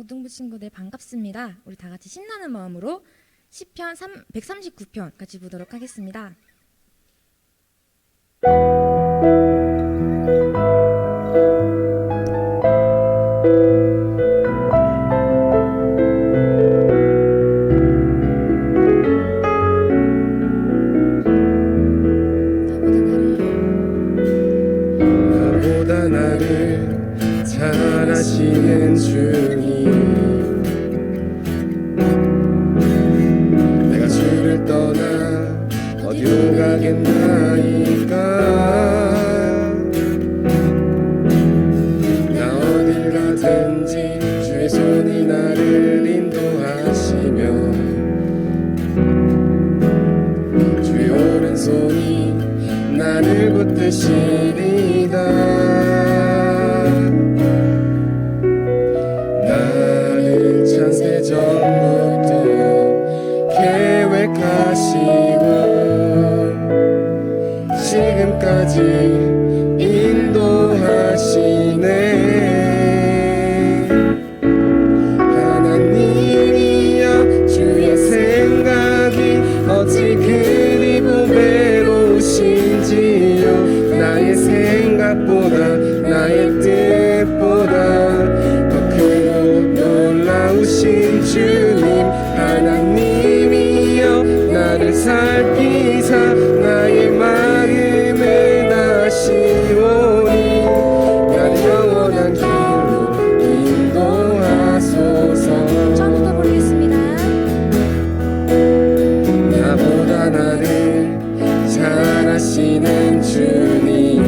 고등부 친구들 반갑습니다. 우리 다 같이 신나는 마음으로 시편 139편 같이 보도록 하겠습니다. 나보다 나를 잘 아시는 주님, 내가 주를 떠나 어디로 가겠나이까. 나 어딜 가든지 주의 손이 나를 인도하시며 주의 오른손이 나를 붙드시리다. 나를 창세 전부터 계획하시고 지금까지 인도하시네. 하나님이여, 주의 생각이 어찌 그리 보배로우신지요. 나의 생각보다 나의 뜻보다 더 크고 놀라우신 주님, 하나님이여, 나를 살피사 나의 마음을 다시오니 나를 영원한 길로 인도하소서. 처음부터 부르겠습니다. 나보다 나를 잘 아시는 주님,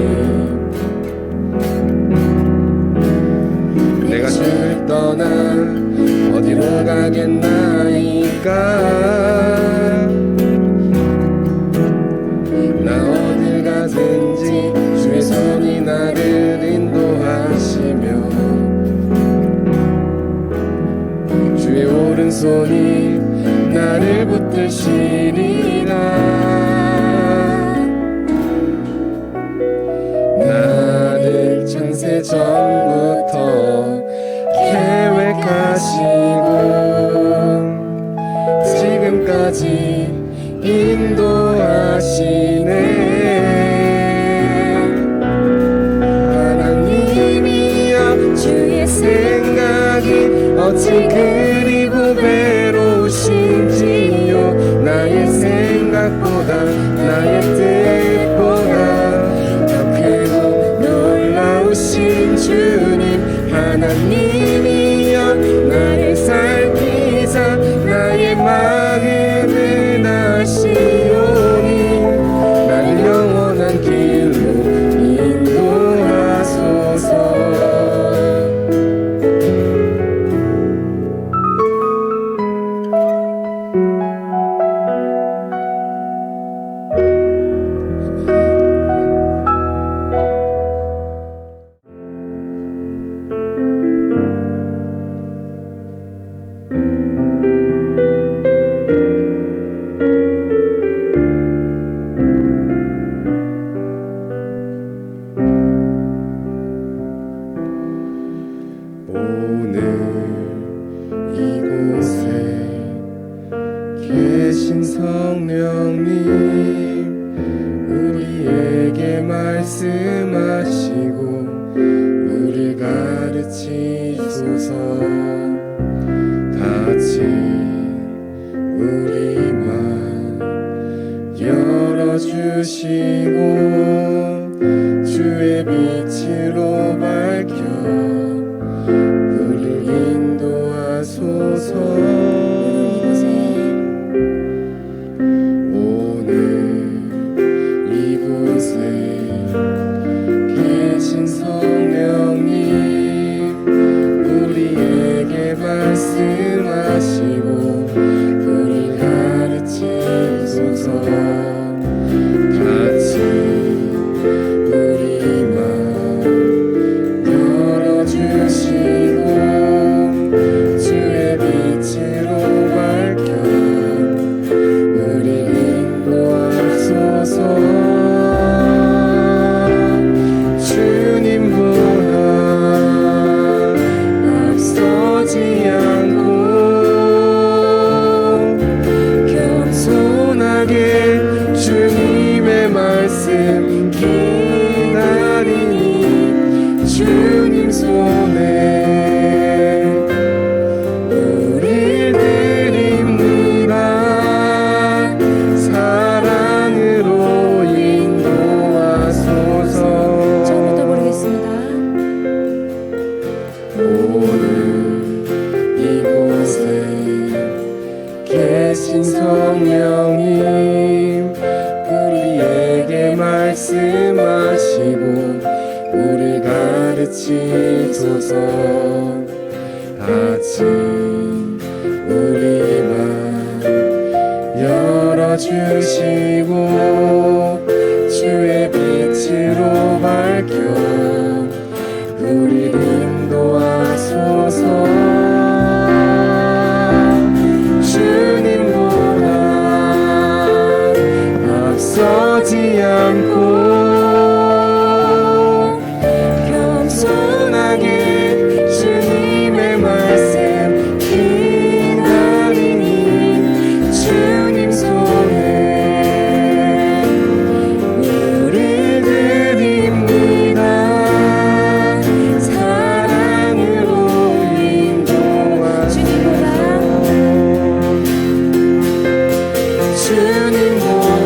내가 주를 떠나 어디로 가겠나이까. 나 어딜 가든지 주의 손이 나를 인도하시며 주의 오른손이 나를 붙드시리라. 나를 창세 전부터 계획하시고 지금까지 인도하시네. 하나님이여, 주의 생각이 어찌 그리 보배로우신지요. 나의 생각보다 나의 뜻보다 더 크고 놀라우신 주님, 하나님이여, 나를 살피사 나의 마음을 다시오니 나를 영원한 길로 인도하소서. 오늘 이곳에 계신 성령님, 우리에게 말씀하시고 우리 가르치소서. 닫힌 우리 맘 열어주시고 주의 빛으로 밝혀 우리를 인도하소서. 오늘 이곳에 계신 성령님, 우리에게 말씀하시고 우리 가르치소서. 닫힌 우리 맘 열어주시고 주의 빛을 말씀 기다리니 주님 손에 우릴 드립니다. 사랑으로 인도하소서. 처음부터 부르겠습니다. 오늘 이곳에 계신 성령님 우리에게 말씀하시고 우리 가르치소서. 아침 우리 맘 열어주시고 주의 빛으로 밝혀 우리 인도하소서. 주님보다 앞서지 않고 겸손하게 주님의 말씀 기다리니 주님 손에 우릴 드립니다. 사랑으로 인도하소서. 주님보다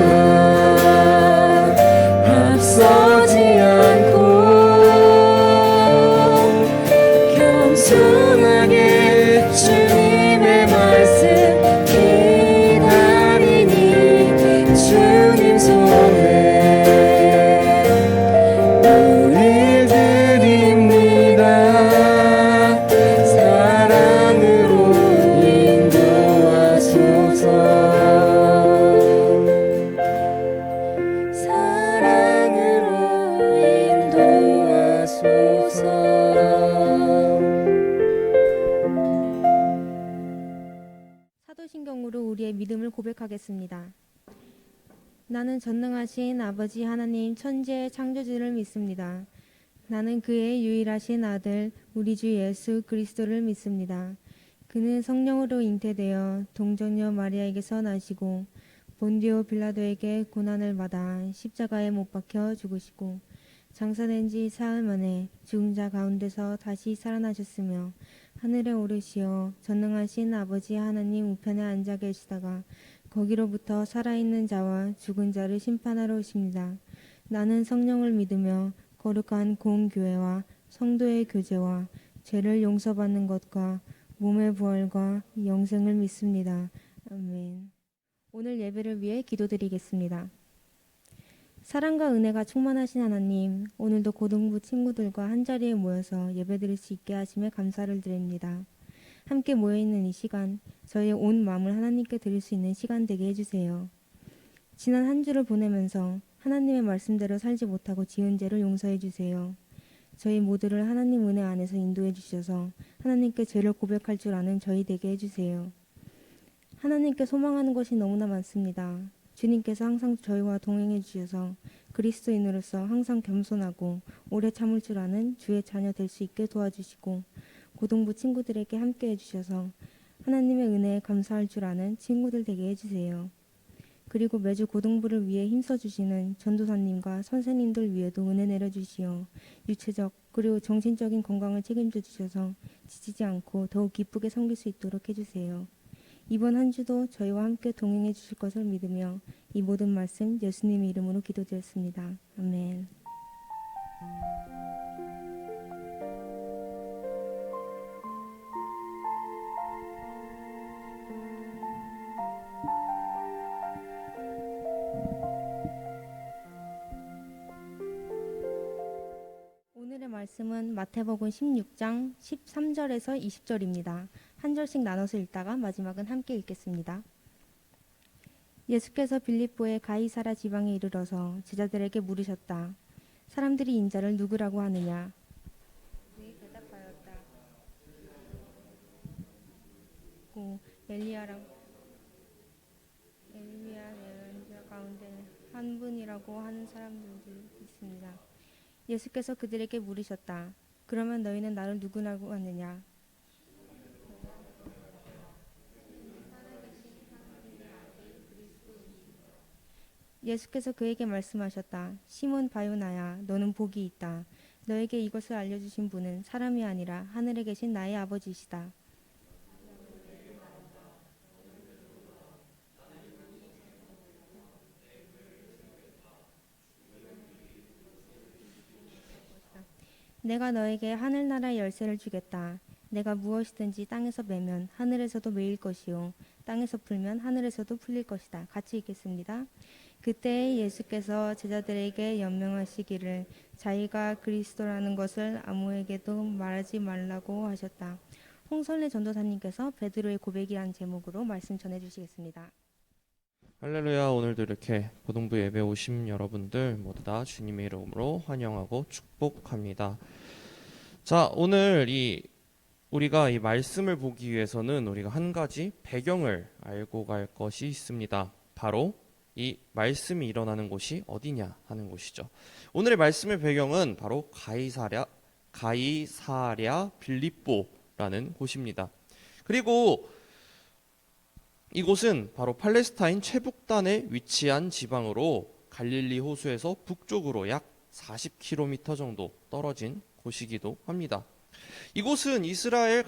앞서지 않고 겸손하게 주님의 말씀 기다리니 주님 손에 우릴 드립니다. 사랑으로 인도하소서. 사랑으로 인도하소서. 사도신경으로 우리의 믿음을 고백하겠습니다. 나는 전능하신 아버지 하나님 천지의 창조주를 믿습니다. 나는 그의 유일하신 아들 우리 주 예수 그리스도를 믿습니다. 그는 성령으로 잉태되어 동정녀 마리아에게서 나시고 본디오 빌라도에게 고난을 받아 십자가에 못 박혀 죽으시고 장사된 지 사흘 만에 죽은 자 가운데서 다시 살아나셨으며 하늘에 오르시어 전능하신 아버지 하나님 우편에 앉아 계시다가 거기로부터 살아있는 자와 죽은 자를 심판하러 오십니다. 나는 성령을 믿으며 거룩한 공교회와 성도의 교제와 죄를 용서받는 것과 몸의 부활과 영생을 믿습니다. 아멘. 오늘 예배를 위해 기도드리겠습니다. 사랑과 은혜가 충만하신 하나님, 오늘도 고등부 친구들과 한자리에 모여서 예배드릴 수 있게 하심에 감사를 드립니다. 함께 모여있는 이 시간, 저희의 온 마음을 하나님께 드릴 수 있는 시간 되게 해주세요. 지난 한 주를 보내면서 하나님의 말씀대로 살지 못하고 지은 죄를 용서해 주세요. 저희 모두를 하나님 은혜 안에서 인도해 주셔서 하나님께 죄를 고백할 줄 아는 저희 되게 해주세요. 하나님께 소망하는 것이 너무나 많습니다. 주님께서 항상 저희와 동행해 주셔서 그리스도인으로서 항상 겸손하고 오래 참을 줄 아는 주의 자녀 될 수 있게 도와주시고 고등부 친구들에게 함께 해주셔서 하나님의 은혜에 감사할 줄 아는 친구들 되게 해주세요. 그리고 매주 고등부를 위해 힘써주시는 전도사님과 선생님들 위에도 은혜 내려주시어 유체적 그리고 정신적인 건강을 책임져 주셔서 지치지 않고 더욱 기쁘게 섬길 수 있도록 해주세요. 이번 한 주도 저희와 함께 동행해 주실 것을 믿으며 이 모든 말씀 예수님의 이름으로 기도드렸습니다. 아멘. 오늘의 말씀은 마태복음 16장 13절에서 20절입니다. 한 절씩 나눠서 읽다가 마지막은 함께 읽겠습니다. 예수께서 빌립보의 가이사라 지방에 이르러서 제자들에게 물으셨다. 사람들이 인자를 누구라고 하느냐? 그들이 대답하였다. 엘리야 예언자 가운데 한 분이라고 하는 사람들도 있습니다. 예수께서 그들에게 물으셨다. 그러면 너희는 나를 누구라고 하느냐? 예수께서 그에게 말씀하셨다. 시몬 바요나야, 너는 복이 있다. 너에게 이것을 알려주신 분은 사람이 아니라 하늘에 계신 나의 아버지시다. 내가 너에게 하늘나라의 열쇠를 주겠다. 내가 무엇이든지 땅에서 매면 하늘에서도 매일 것이요 땅에서 풀면 하늘에서도 풀릴 것이다. 같이 읽겠습니다. 그때 예수께서 제자들에게 연명하시기를 자기가 그리스도라는 것을 아무에게도 말하지 말라고 하셨다. 홍선래 전도사님께서 베드로의 고백이라는 제목으로 말씀 전해주시겠습니다. 할렐루야. 오늘도 이렇게 고등부 예배 오신 여러분들 모두 다 주님의 이름으로 환영하고 축복합니다. 자, 오늘 우리가 이 말씀을 보기 위해서는 우리가 한 가지 배경을 알고 갈 것이 있습니다. 바로 이 말씀이 일어나는 곳이 어디냐 하는 곳이죠. 오늘의 말씀의 배경은 바로 가이사랴 빌립보라는 곳입니다. 그리고 이곳은 바로 팔레스타인 최북단에 위치한 지방으로 갈릴리 호수에서 북쪽으로 약 40km 정도 떨어진 곳이기도 합니다. 이곳은 이스라엘의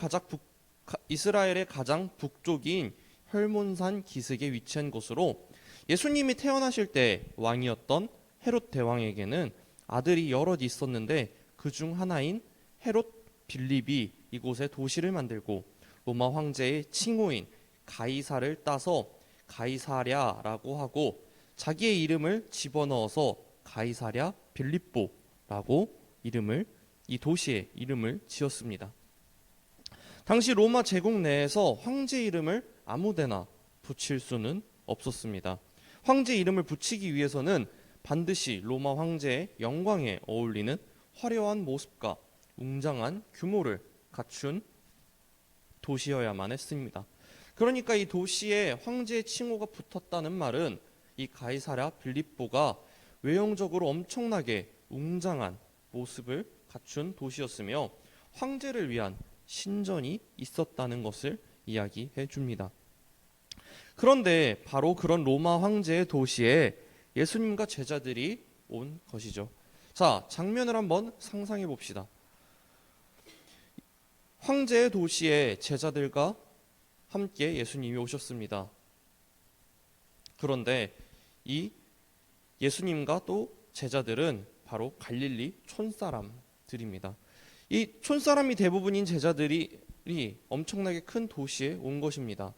가장 북쪽인 혈몬산 기슭에 위치한 곳으로 예수님이 태어나실 때 왕이었던 헤롯 대왕에게는 아들이 여럿 있었는데 그 중 하나인 헤롯 빌립이 이곳에 도시를 만들고 로마 황제의 칭호인 가이사를 따서 가이사랴라고 하고 자기의 이름을 집어넣어서 가이사랴 빌립보라고 이 도시의 이름을 지었습니다. 당시 로마 제국 내에서 황제 이름을 아무데나 붙일 수는 없었습니다. 황제 이름을 붙이기 위해서는 반드시 로마 황제의 영광에 어울리는 화려한 모습과 웅장한 규모를 갖춘 도시여야만 했습니다. 그러니까 이 도시에 황제의 칭호가 붙었다는 말은 이 가이사랴 빌립보가 외형적으로 엄청나게 웅장한 모습을 갖춘 도시였으며 황제를 위한 신전이 있었다는 것을 이야기해 줍니다. 그런데 바로 그런 로마 황제의 도시에 예수님과 제자들이 온 것이죠. 자, 장면을 한번 상상해 봅시다. 황제의 도시에 제자들과 함께 예수님이 오셨습니다. 그런데 이 예수님과 또 제자들은 바로 갈릴리 촌사람들입니다. 이 촌사람이 대부분인 제자들이 엄청나게 큰 도시에 온 것입니다.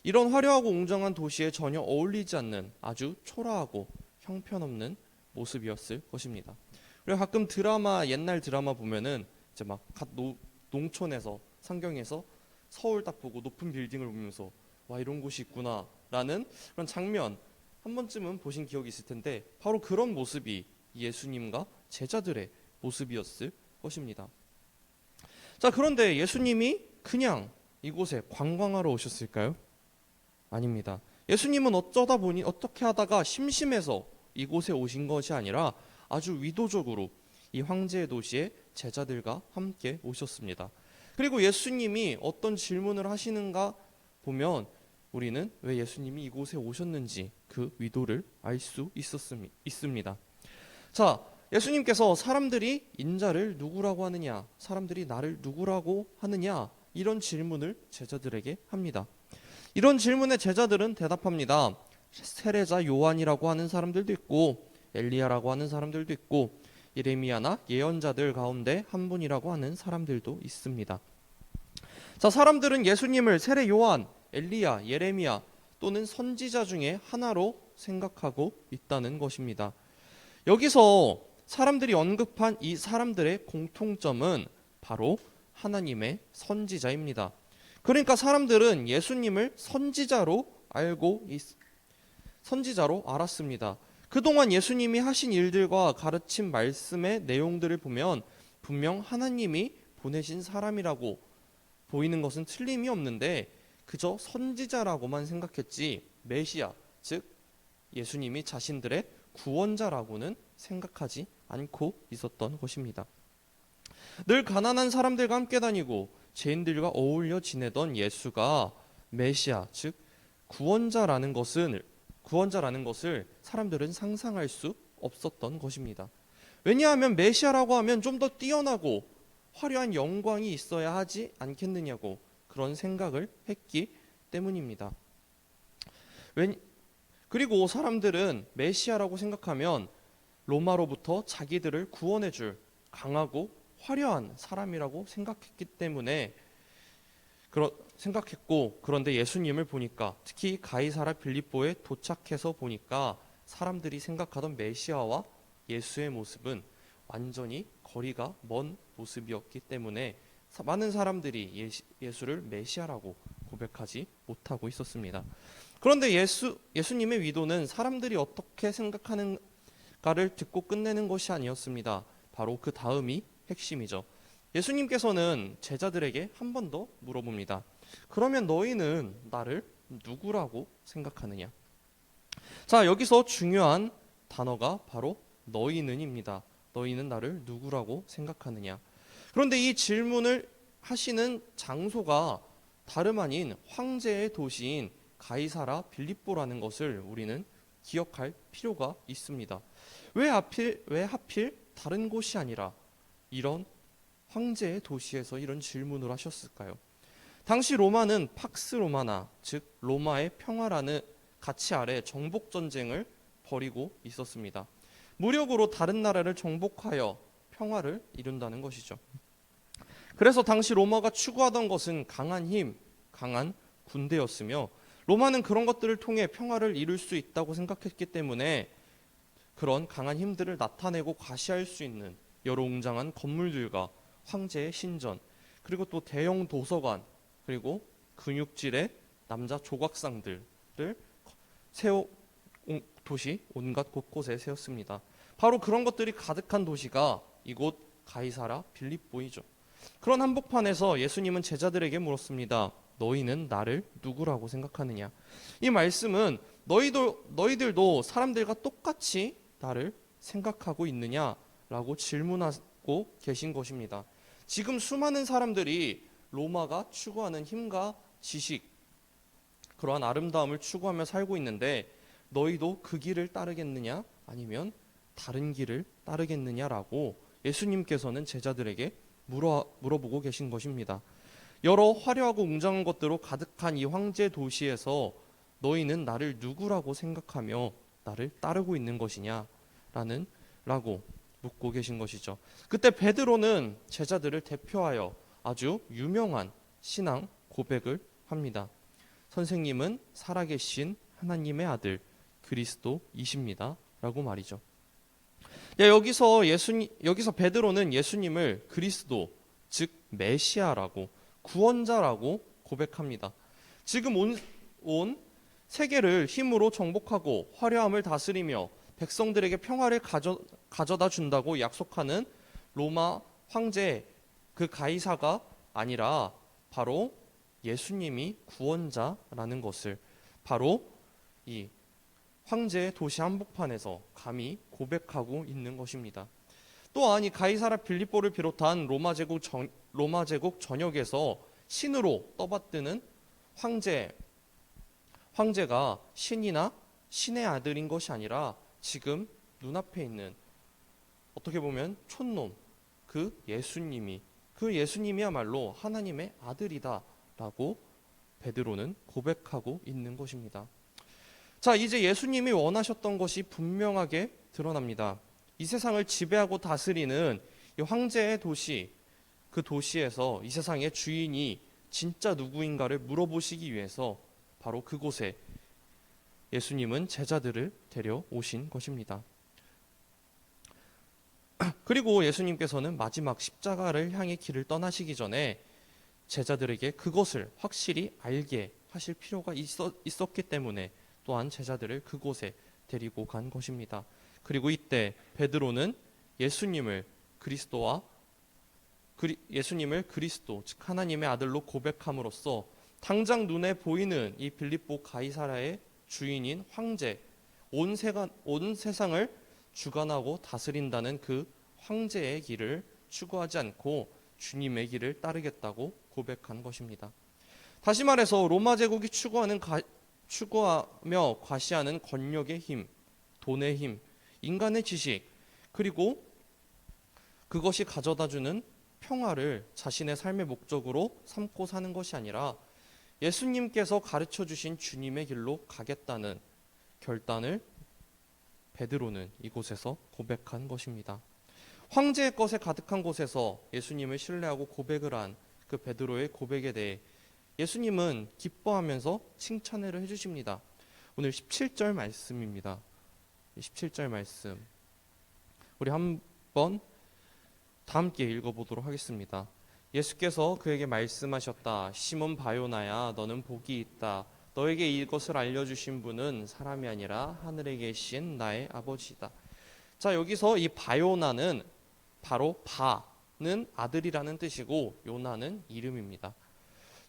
이런 화려하고 웅장한 도시에 전혀 어울리지 않는 아주 초라하고 형편없는 모습이었을 것입니다. 그리고 가끔 옛날 드라마 보면은 이제 막 농촌에서 상경에서 서울 딱 보고 높은 빌딩을 보면서 와, 이런 곳이 있구나라는 그런 장면 한 번쯤은 보신 기억이 있을 텐데 바로 그런 모습이 예수님과 제자들의 모습이었을 것입니다. 자, 그런데 예수님이 그냥 이곳에 관광하러 오셨을까요? 아닙니다. 예수님은 어떻게 하다가 심심해서 이곳에 오신 것이 아니라 아주 의도적으로 이 황제의 도시에 제자들과 함께 오셨습니다. 그리고 예수님이 어떤 질문을 하시는가 보면 우리는 왜 예수님이 이곳에 오셨는지 그 의도를 알 수 있습니다. 자, 예수님께서 사람들이 인자를 누구라고 하느냐, 사람들이 나를 누구라고 하느냐, 이런 질문을 제자들에게 합니다. 이런 질문에 제자들은 대답합니다. 세례자 요한이라고 하는 사람들도 있고 엘리야라고 하는 사람들도 있고 예레미야나 예언자들 가운데 한 분이라고 하는 사람들도 있습니다. 자, 사람들은 예수님을 세례 요한, 엘리야, 예레미야 또는 선지자 중에 하나로 생각하고 있다는 것입니다. 여기서 사람들이 언급한 이 사람들의 공통점은 바로 하나님의 선지자입니다. 그러니까 사람들은 예수님을 선지자로 알았습니다. 그동안 예수님이 하신 일들과 가르친 말씀의 내용들을 보면 분명 하나님이 보내신 사람이라고 보이는 것은 틀림이 없는데 그저 선지자라고만 생각했지 메시아, 즉 예수님이 자신들의 구원자라고는 생각하지 않고 있었던 것입니다. 늘 가난한 사람들과 함께 다니고 죄인들과 어울려 지내던 예수가 메시아, 즉 구원자라는 것을 사람들은 상상할 수 없었던 것입니다. 왜냐하면 메시아라고 하면 좀 더 뛰어나고 화려한 영광이 있어야 하지 않겠느냐고 그런 생각을 했기 때문입니다. 그리고 사람들은 메시아라고 생각하면 로마로부터 자기들을 구원해줄 강하고 화려한 사람이라고 생각했기 때문에 생각했고, 그런데 예수님을 보니까, 특히 가이사라 빌립보에 도착해서 보니까 사람들이 생각하던 메시아와 예수의 모습은 완전히 거리가 먼 모습이었기 때문에 많은 사람들이 예수를 메시아라고 고백하지 못하고 있었습니다. 그런데 예수님의 위도는 사람들이 어떻게 생각하는가를 듣고 끝내는 것이 아니었습니다. 바로 그 다음이 핵심이죠. 예수님께서는 제자들에게 한 번 더 물어봅니다. 그러면 너희는 나를 누구라고 생각하느냐? 자, 여기서 중요한 단어가 바로 너희는입니다. 너희는 나를 누구라고 생각하느냐? 그런데 이 질문을 하시는 장소가 다름 아닌 황제의 도시인 가이사라 빌립보라는 것을 우리는 기억할 필요가 있습니다. 왜 하필 다른 곳이 아니라 이런 황제의 도시에서 이런 질문을 하셨을까요? 당시 로마는 팍스 로마나, 즉 로마의 평화라는 가치 아래 정복 전쟁을 벌이고 있었습니다. 무력으로 다른 나라를 정복하여 평화를 이룬다는 것이죠. 그래서 당시 로마가 추구하던 것은 강한 힘, 강한 군대였으며, 로마는 그런 것들을 통해 평화를 이룰 수 있다고 생각했기 때문에 그런 강한 힘들을 나타내고 과시할 수 있는 여러 웅장한 건물들과 황제의 신전, 그리고 또 대형 도서관, 그리고 근육질의 남자 조각상들을 도시 온갖 곳곳에 세웠습니다. 바로 그런 것들이 가득한 도시가 이곳 가이사라 빌립보이죠. 그런 한복판에서 예수님은 제자들에게 물었습니다. 너희는 나를 누구라고 생각하느냐? 이 말씀은 너희들도 사람들과 똑같이 나를 생각하고 있느냐라고 질문하고 계신 것입니다. 지금 수많은 사람들이 로마가 추구하는 힘과 지식, 그러한 아름다움을 추구하며 살고 있는데 너희도 그 길을 따르겠느냐 아니면 다른 길을 따르겠느냐라고 예수님께서는 제자들에게 물어보고 계신 것입니다. 여러 화려하고 웅장한 것들로 가득한 이 황제 도시에서 너희는 나를 누구라고 생각하며 나를 따르고 있는 것이냐라고 묻고 계신 것이죠. 그때 베드로는 제자들을 대표하여 아주 유명한 신앙 고백을 합니다. 선생님은 살아계신 하나님의 아들 그리스도이십니다. 라고 말이죠. 여기서 베드로는 예수님을 그리스도, 즉 메시아라고, 구원자라고 고백합니다. 지금 온 세계를 힘으로 정복하고 화려함을 다스리며 백성들에게 평화를 가져다 준다고 약속하는 로마 황제 그 가이사가 아니라 바로 예수님이 구원자라는 것을 바로 이 황제의 도시 한복판에서 감히 고백하고 있는 것입니다. 또한 이 가이사라 빌립보를 비롯한 로마 제국 전역에서 신으로 떠받드는 황제가 신이나 신의 아들인 것이 아니라 지금 눈앞에 있는 어떻게 보면 촌놈 그 예수님이야말로 하나님의 아들이다라고 베드로는 고백하고 있는 것입니다. 자, 이제 예수님이 원하셨던 것이 분명하게 드러납니다. 이 세상을 지배하고 다스리는 이 황제의 도시, 그 도시에서 이 세상의 주인이 진짜 누구인가를 물어보시기 위해서 바로 그곳에 예수님은 제자들을 데려오신 것입니다. 그리고 예수님께서는 마지막 십자가를 향해 길을 떠나시기 전에 제자들에게 그것을 확실히 알게 하실 필요가 있었기 때문에 또한 제자들을 그곳에 데리고 간 것입니다. 그리고 이때 베드로는 예수님을 그리스도, 즉 하나님의 아들로 고백함으로써 당장 눈에 보이는 이 빌립보 가이사라의 주인인 황제, 온 세상을 주관하고 다스린다는 그 황제의 길을 추구하지 않고 주님의 길을 따르겠다고 고백한 것입니다. 다시 말해서 로마 제국이 추구하며 과시하는 권력의 힘, 돈의 힘, 인간의 지식, 그리고 그것이 가져다주는 평화를 자신의 삶의 목적으로 삼고 사는 것이 아니라 예수님께서 가르쳐 주신 주님의 길로 가겠다는 결단을 베드로는 이곳에서 고백한 것입니다. 황제의 것에 가득한 곳에서 예수님을 신뢰하고 고백을 한 그 베드로의 고백에 대해 예수님은 기뻐하면서 칭찬을 해주십니다. 오늘 17절 말씀입니다. 17절 말씀 우리 한번 다 함께 읽어보도록 하겠습니다. 예수께서 그에게 말씀하셨다. 시몬 바요나야, 너는 복이 있다. 너에게 이것을 알려주신 분은 사람이 아니라 하늘에 계신 나의 아버지다. 자, 여기서 이 바요나는 바로 바는 아들이라는 뜻이고 요나는 이름입니다.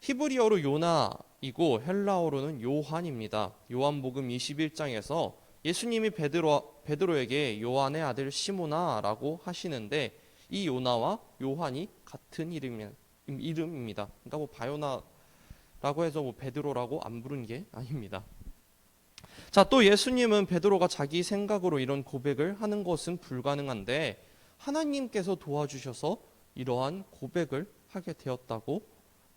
히브리어로 요나이고 헬라어로는 요한입니다. 요한복음 21장에서 예수님이 베드로에게 요한의 아들 시몬아라고 하시는데 이 요나와 요한이 같은 이름입니다. 그러니까 뭐 바요나라고 해서 뭐 베드로라고 안 부른 게 아닙니다. 자, 또 예수님은 베드로가 자기 생각으로 이런 고백을 하는 것은 불가능한데 하나님께서 도와주셔서 이러한 고백을 하게 되었다고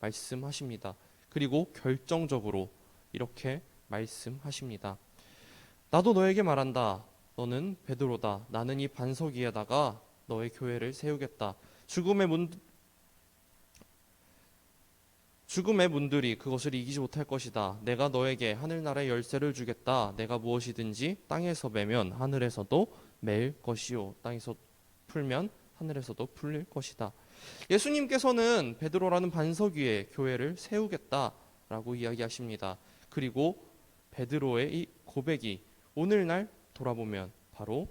말씀하십니다. 그리고 결정적으로 이렇게 말씀하십니다. 나도 너에게 말한다. 너는 베드로다. 나는 이 반석 위에다가 너의 교회를 세우겠다. 죽음의 문들이 그것을 이기지 못할 것이다. 내가 너에게 하늘나라의 열쇠를 주겠다. 내가 무엇이든지 땅에서 매면 하늘에서도 매일 것이요. 땅에서 풀면 하늘에서도 풀릴 것이다. 예수님께서는 베드로라는 반석 위에 교회를 세우겠다라고 이야기하십니다. 그리고 베드로의 이 고백이 오늘날 돌아보면 바로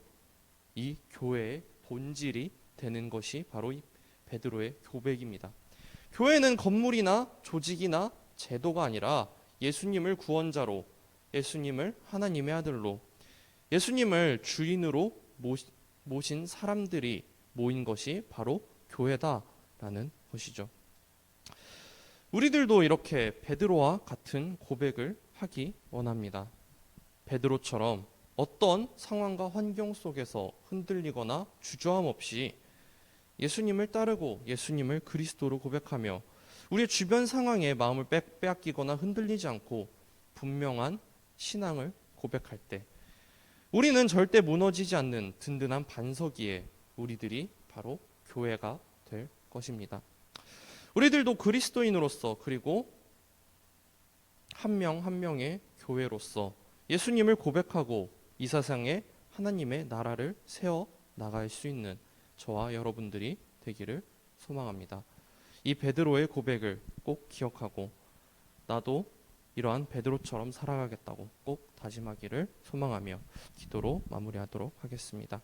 이 교회의 본질이 되는 것이 바로 이 베드로의 고백입니다. 교회는 건물이나 조직이나 제도가 아니라 예수님을 구원자로, 예수님을 하나님의 아들로, 예수님을 주인으로 모신 사람들이 모인 것이 바로 교회다라는 것이죠. 우리들도 이렇게 베드로와 같은 고백을 하기 원합니다. 베드로처럼 어떤 상황과 환경 속에서 흔들리거나 주저함 없이 예수님을 따르고 예수님을 그리스도로 고백하며 우리의 주변 상황에 마음을 빼앗기거나 흔들리지 않고 분명한 신앙을 고백할 때 우리는 절대 무너지지 않는 든든한 반석 위에 우리들이 바로 교회가 될 것입니다. 우리들도 그리스도인으로서 그리고 한 명 한 명의 교회로서 예수님을 고백하고 이 세상에 하나님의 나라를 세워 나갈 수 있는 저와 여러분들이 되기를 소망합니다. 이 베드로의 고백을 꼭 기억하고 나도 이러한 베드로처럼 살아가겠다고 꼭 다짐하기를 소망하며 기도로 마무리하도록 하겠습니다.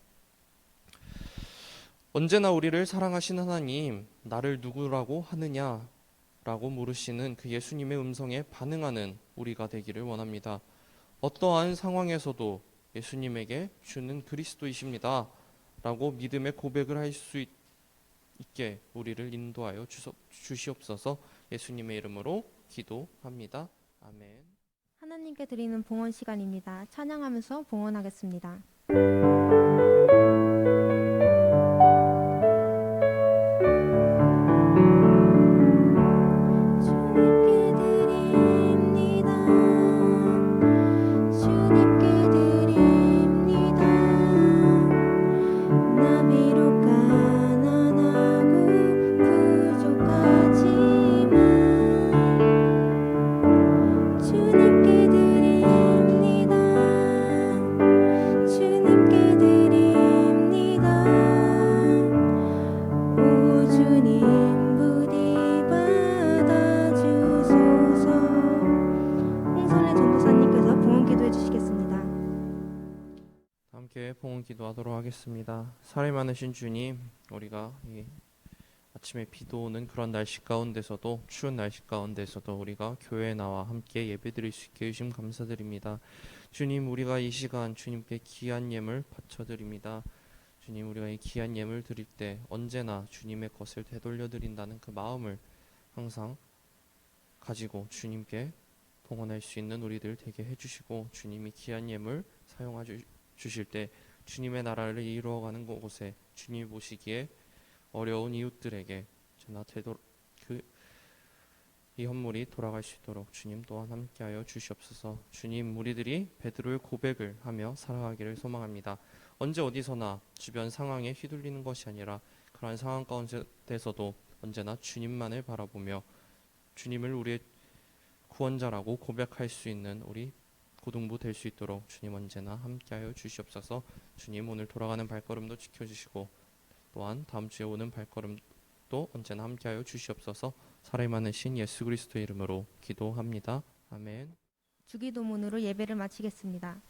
언제나 우리를 사랑하신 하나님, 나를 누구라고 하느냐라고 물으시는 그 예수님의 음성에 반응하는 우리가 되기를 원합니다. 어떠한 상황에서도 예수님에게 주는 그리스도이십니다 라고 믿음의 고백을 할 수 있게 우리를 인도하여 주시옵소서. 예수님의 이름으로 기도합니다. 아멘. 하나님께 드리는 봉헌 시간입니다. 찬양하면서 봉헌하겠습니다. 기도하도록 하겠습니다. 사랑이 많으신 주님, 우리가 이 아침에 비도 오는 그런 날씨 가운데서도 추운 날씨 가운데서도 우리가 교회에 나와 함께 예배드릴 수 있게 해주심 감사드립니다. 주님, 우리가 이 시간 주님께 귀한 예물 바쳐드립니다. 주님, 우리가 이 귀한 예물 드릴 때 언제나 주님의 것을 되돌려 드린다는 그 마음을 항상 가지고 주님께 봉헌할 수 있는 우리들 되게 해주시고 주님이 귀한 예물 사용하여 주실 때 주님의 나라를 이루어가는 곳에 주님이 보시기에 어려운 이웃들에게 언제나 이 헌물이 돌아갈 수 있도록 주님 또한 함께하여 주시옵소서. 주님, 우리들이 베드로의 고백을 하며 살아가기를 소망합니다. 언제 어디서나 주변 상황에 휘둘리는 것이 아니라 그러한 상황 가운데서도 언제나 주님만을 바라보며 주님을 우리의 구원자라고 고백할 수 있는 우리 고등부 될 수 있도록 주님 언제나 함께하여 주시옵소서. 주님, 오늘 돌아가는 발걸음도 지켜주시고 또한 다음 주에 오는 발걸음도 언제나 함께하여 주시옵소서. 살아있는 신 예수 그리스도의 이름으로 기도합니다. 아멘. 주기도문으로 예배를 마치겠습니다.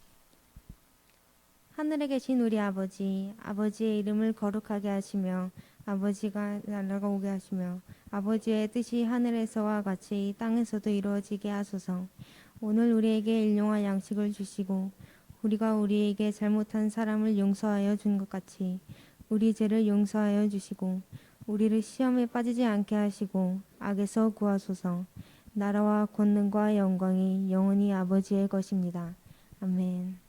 하늘에 계신 우리 아버지, 아버지의 이름을 거룩하게 하시며 아버지가 나라가 오게 하시며 아버지의 뜻이 하늘에서와 같이 이 땅에서도 이루어지게 하소서. 오늘 우리에게 일용할 양식을 주시고 우리가 우리에게 잘못한 사람을 용서하여 준 것 같이 우리 죄를 용서하여 주시고 우리를 시험에 빠지지 않게 하시고 악에서 구하소서. 나라와 권능과 영광이 영원히 아버지의 것입니다. 아멘.